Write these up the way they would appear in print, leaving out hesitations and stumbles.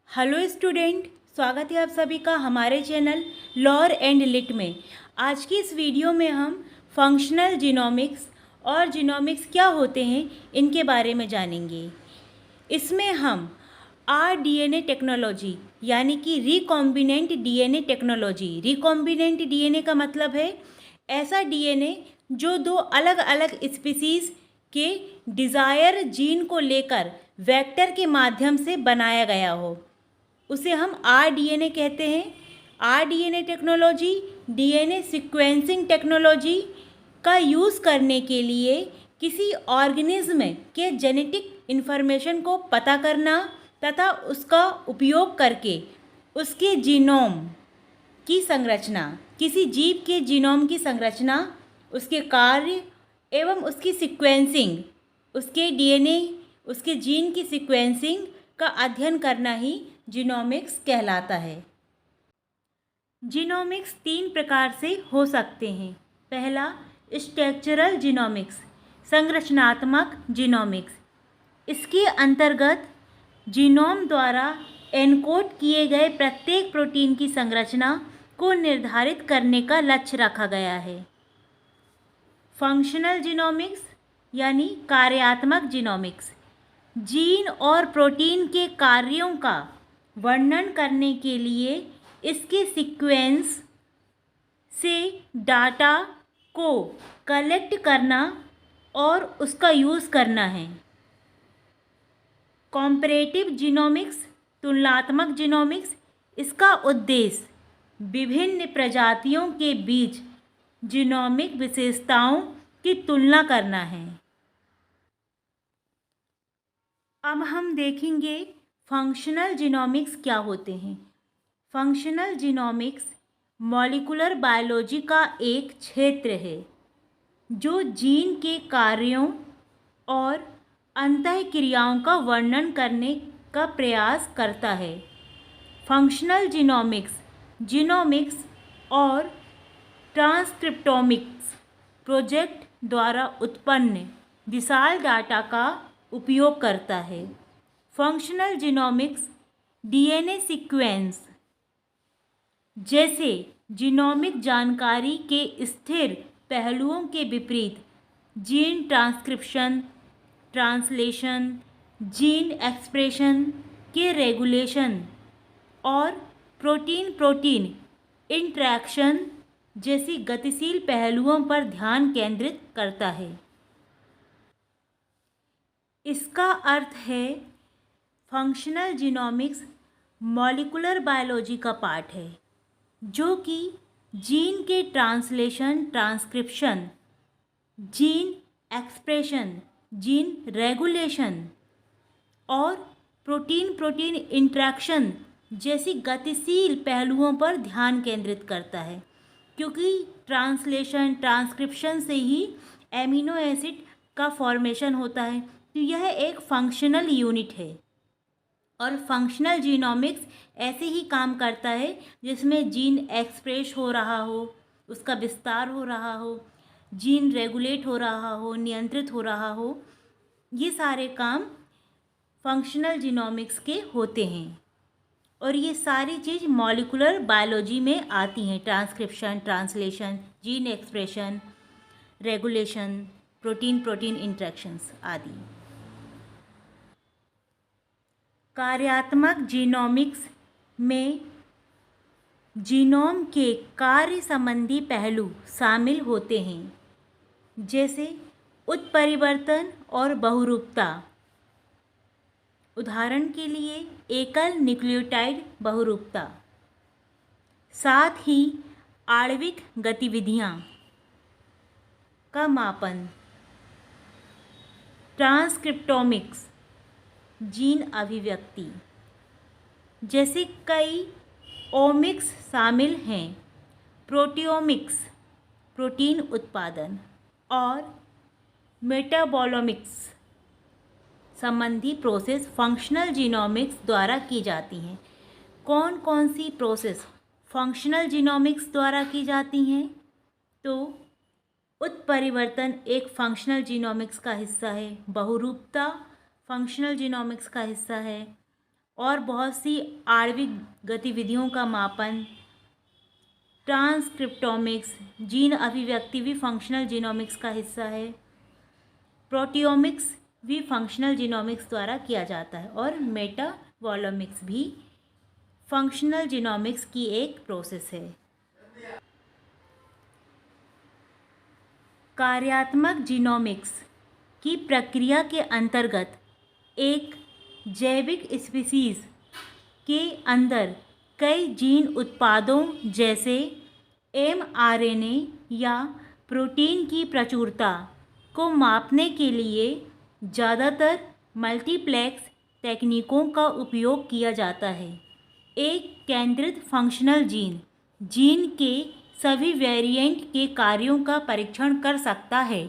Hello student, स्वागत है आप सभी का हमारे चैनल लॉर एंड लिट में। आज की इस वीडियो में हम फंक्शनल जीनोमिक्स और जीनोमिक्स क्या होते हैं इनके बारे में जानेंगे। इसमें हम आरडीएनए टेक्नोलॉजी यानी कि recombinant DNA technology. Recombinant DNA का मतलब है ऐसा डीएनए जो दो अलग अलग स्पीसीज के डिज़ायर जीन को लेकर वेक्टर के माध्यम से बनाया गया हो, उसे हम आरडीएनए कहते हैं। RDNA technology DNA sequencing technology का यूज़ करने के लिए किसी ऑर्गेनिज्म के जेनेटिक इन्फॉर्मेशन को पता करना तथा उसका उपयोग करके उसके जीनोम की संरचना, किसी जीव के जीनोम की संरचना, उसके कार्य एवं उसकी सीक्वेंसिंग, उसके डीएनए, उसके जीन की सीक्वेंसिंग का अध्ययन करना ही जीनोमिक्स कहलाता है। जीनोमिक्स तीन प्रकार से हो सकते हैं। पहला स्ट्रक्चरल जीनोमिक्स, संरचनात्मक जीनोमिक्स। इसके अंतर्गत जीनोम द्वारा एनकोड किए गए प्रत्येक प्रोटीन की संरचना को निर्धारित करने का लक्ष्य रखा गया है। फंक्शनल जीनोमिक्स यानी कार्यात्मक जीनोमिक्स, जीन और प्रोटीन के कार्यों का वर्णन करने के लिए इसके सीक्वेंस से डाटा को कलेक्ट करना और उसका यूज़ करना है। कॉम्परेटिव जीनोमिक्स, तुलनात्मक जीनोमिक्स, इसका उद्देश्य विभिन्न प्रजातियों के बीच जीनोमिक विशेषताओं की तुलना करना है। अब हम देखेंगे फंक्शनल जीनोमिक्स क्या होते हैं। फंक्शनल जीनोमिक्स मॉलिक्यूलर बायोलॉजी का एक क्षेत्र है जो जीन के कार्यों और अंतःक्रियाओं का वर्णन करने का प्रयास करता है। फंक्शनल जीनोमिक्स जीनोमिक्स और ट्रांसक्रिप्टोमिक्स प्रोजेक्ट द्वारा उत्पन्न विशाल डाटा का उपयोग करता है। फंक्शनल जीनोमिक्स डीएनए सीक्वेंस जैसे जीनोमिक जानकारी के स्थिर पहलुओं के विपरीत gene transcription, translation, gene expression के रेगुलेशन और प्रोटीन प्रोटीन इंटरैक्शन जैसी गतिशील पहलुओं पर ध्यान केंद्रित करता है। इसका अर्थ है फंक्शनल जीनोमिक्स मॉलिक्यूलर बायोलॉजी का पार्ट है जो कि जीन के translation, transcription, gene expression, gene regulation और प्रोटीन प्रोटीन इंटरैक्शन जैसी गतिशील पहलुओं पर ध्यान केंद्रित करता है, क्योंकि ट्रांसलेशन, ट्रांसक्रिप्शन से ही एमिनो एसिड का फॉर्मेशन होता है। तो यह एक फंक्शनल यूनिट है और फंक्शनल जीनोमिक्स ऐसे ही काम करता है जिसमें जीन एक्सप्रेस हो रहा हो, उसका विस्तार हो रहा हो, जीन रेगुलेट हो रहा हो, नियंत्रित हो रहा हो। ये सारे काम फंक्शनल जीनोमिक्स के होते हैं और ये सारी चीज़ मॉलिक्यूलर बायोलॉजी में आती हैं। Transcription, translation, gene expression, regulation, protein protein interactions आदि। कार्यात्मक जीनोमिक्स में जीनोम के कार्य संबंधी पहलू शामिल होते हैं, जैसे उत्परिवर्तन और बहुरूपता। उदाहरण के लिए एकल न्यूक्लियोटाइड बहुरूपता, साथ ही आणविक गतिविधियां का मापन। ट्रांसक्रिप्टोमिक्स जीन अभिव्यक्ति, जैसे कई ओमिक्स शामिल हैं। प्रोटियोमिक्स प्रोटीन उत्पादन और मेटाबोलोमिक्स संबंधी प्रोसेस फंक्शनल जीनोमिक्स द्वारा की जाती हैं। कौन कौन सी प्रोसेस फंक्शनल जीनोमिक्स द्वारा की जाती हैं? तो उत्परिवर्तन एक फंक्शनल जीनोमिक्स का हिस्सा है, बहुरूपता फंक्शनल जीनोमिक्स का हिस्सा है और बहुत सी आणविक गतिविधियों का मापन, ट्रांसक्रिप्टोमिक्स, जीन अभिव्यक्ति भी फंक्शनल जीनोमिक्स का हिस्सा है। प्रोटियोमिक्स भी फंक्शनल जीनोमिक्स द्वारा किया जाता है और मेटाबोलोमिक्स भी फंक्शनल जीनोमिक्स की एक प्रोसेस है। कार्यात्मक जीनोमिक्स की प्रक्रिया के अंतर्गत एक जैविक स्पीशीज के अंदर कई जीन उत्पादों जैसे mRNA या प्रोटीन की प्रचुरता को मापने के लिए ज़्यादातर मल्टीप्लेक्स तकनीकों का उपयोग किया जाता है। एक केंद्रित फंक्शनल जीन के सभी वेरिएंट के कार्यों का परीक्षण कर सकता है।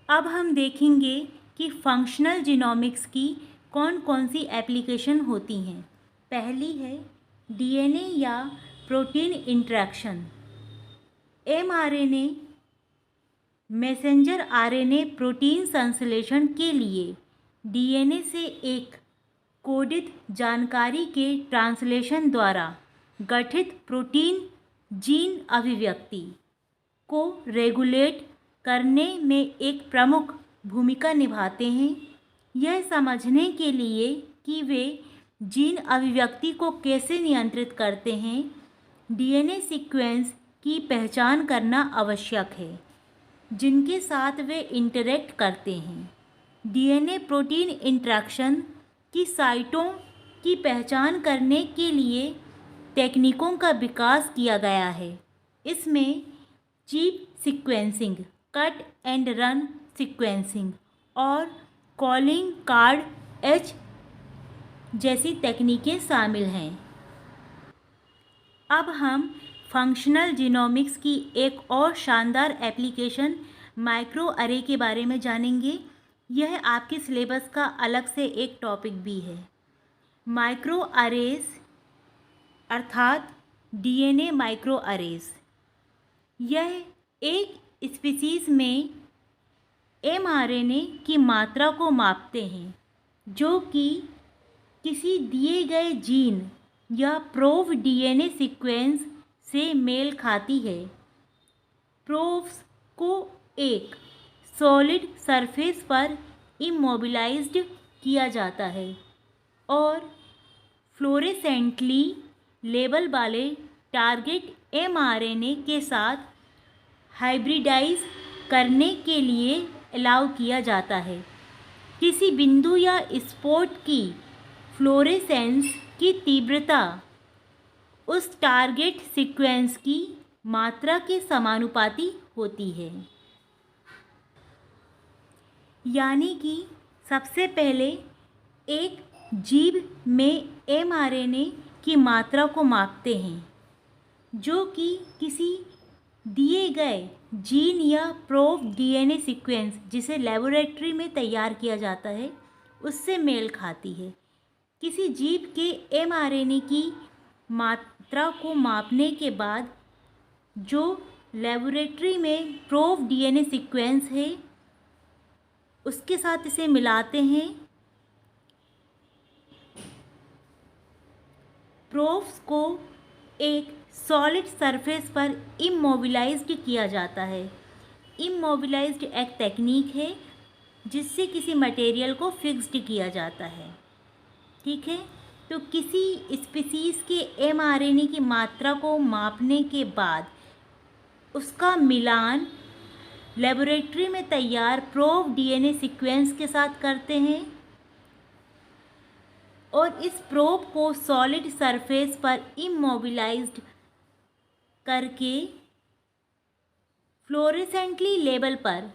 अब हम देखेंगे कि फंक्शनल जीनोमिक्स की कौन कौन सी एप्लीकेशन होती हैं। पहली है डीएनए या protein interaction. mRNA messenger RNA protein संश्लेषण के लिए डीएनए से एक कोडित जानकारी के ट्रांसलेशन द्वारा गठित प्रोटीन जीन अभिव्यक्ति को रेगुलेट करने में एक प्रमुख भूमिका निभाते हैं। यह समझने के लिए कि वे जीन अभिव्यक्ति को कैसे नियंत्रित करते हैं, डीएनए सीक्वेंस की पहचान करना आवश्यक है जिनके साथ वे इंटरेक्ट करते हैं। डीएनए प्रोटीन इंटरेक्शन की साइटों की पहचान करने के लिए तकनीकों का विकास किया गया है। इसमें chip sequencing, cut and run sequencing और कॉलिंग कार्ड एच जैसी तकनीकें शामिल हैं। अब हम फंक्शनल जीनोमिक्स की एक और शानदार एप्लीकेशन माइक्रो अरे के बारे में जानेंगे। यह आपके सिलेबस का अलग से एक टॉपिक भी है। माइक्रो अरेज अर्थात डीएनए माइक्रो अरेज, यह एक स्पीशीज में mRNA की मात्रा को मापते हैं जो कि किसी दिए गए जीन या प्रोब डीएनए सीक्वेंस से मेल खाती है। प्रोब्स को एक सॉलिड सरफेस पर इमोबिलाइज्ड किया जाता है और फ्लोरेसेंटली लेबल वाले टारगेट mRNA के साथ हाइब्रिडाइज करने के लिए अलाउ किया जाता है। किसी बिंदु या स्पॉट की फ्लोरेसेंस की तीव्रता उस टारगेट सीक्वेंस की मात्रा के समानुपाती होती है। यानी कि सबसे पहले एक जीव में mRNA की मात्रा को मापते हैं जो कि किसी दिए गए जीन या प्रोब डीएनए सीक्वेंस जिसे लेबोरेटरी में तैयार किया जाता है उससे मेल खाती है। किसी जीव के mRNA की मात्रा को मापने के बाद जो लेबोरेटरी में प्रोब डीएनए सीक्वेंस है उसके साथ इसे मिलाते हैं। प्रोब्स को एक सॉलिड सरफेस पर इमोबिलाइज्ड किया जाता है। इमोबिलाइज्ड एक टेक्निक है जिससे किसी मटेरियल को फिक्स्ड किया जाता है। ठीक है, तो किसी स्पीशीज़ के mRNA की मात्रा को मापने के बाद उसका मिलान लेबोरेटरी में तैयार प्रोब डीएनए सीक्वेंस के साथ करते हैं और इस प्रोब को सॉलिड सरफेस पर इमोबिलाइज्ड करके फ्लोरेसेंटली लेबल पर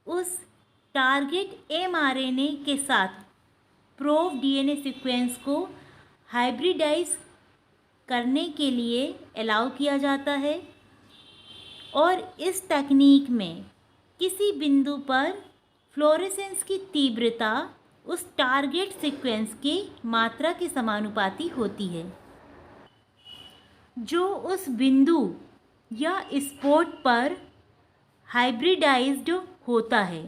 उस टारगेट mRNA के साथ प्रोब डीएनए सीक्वेंस को हाइब्रिडाइज करने के लिए अलाउ किया जाता है और इस तकनीक में किसी बिंदु पर फ्लोरेसेंस की तीव्रता उस टारगेट सीक्वेंस की मात्रा के समानुपाती होती है जो उस बिंदु या स्पॉट पर हाइब्रिडाइज्ड होता है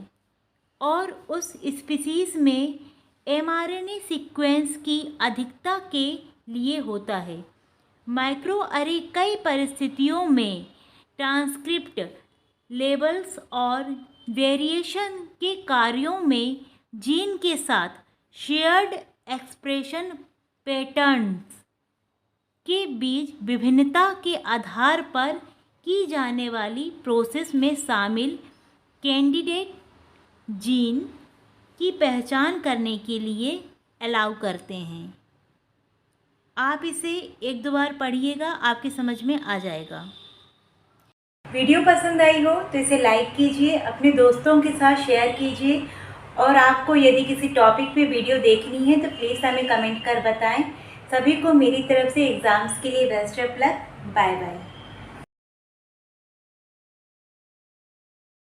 और उस स्पीशीज़ में mRNA सीक्वेंस की अधिकता के लिए होता है। माइक्रो अरे कई परिस्थितियों में ट्रांसक्रिप्ट लेबल्स और वेरिएशन के कार्यों में जीन के साथ शेयर्ड एक्सप्रेशन पैटर्न्स के बीच विभिन्नता के आधार पर की जाने वाली प्रोसेस में शामिल कैंडिडेट जीन की पहचान करने के लिए अलाउ करते हैं। आप इसे एक दो बार पढ़िएगा, आपकी समझ में आ जाएगा। वीडियो पसंद आई हो तो इसे लाइक कीजिए, अपने दोस्तों के साथ शेयर कीजिए, और आपको यदि किसी टॉपिक पे वीडियो देखनी है तो प्लीज़ हमें कमेंट कर बताएं। सभी को मेरी तरफ से एग्ज़ाम्स के लिए best of luck. Bye bye.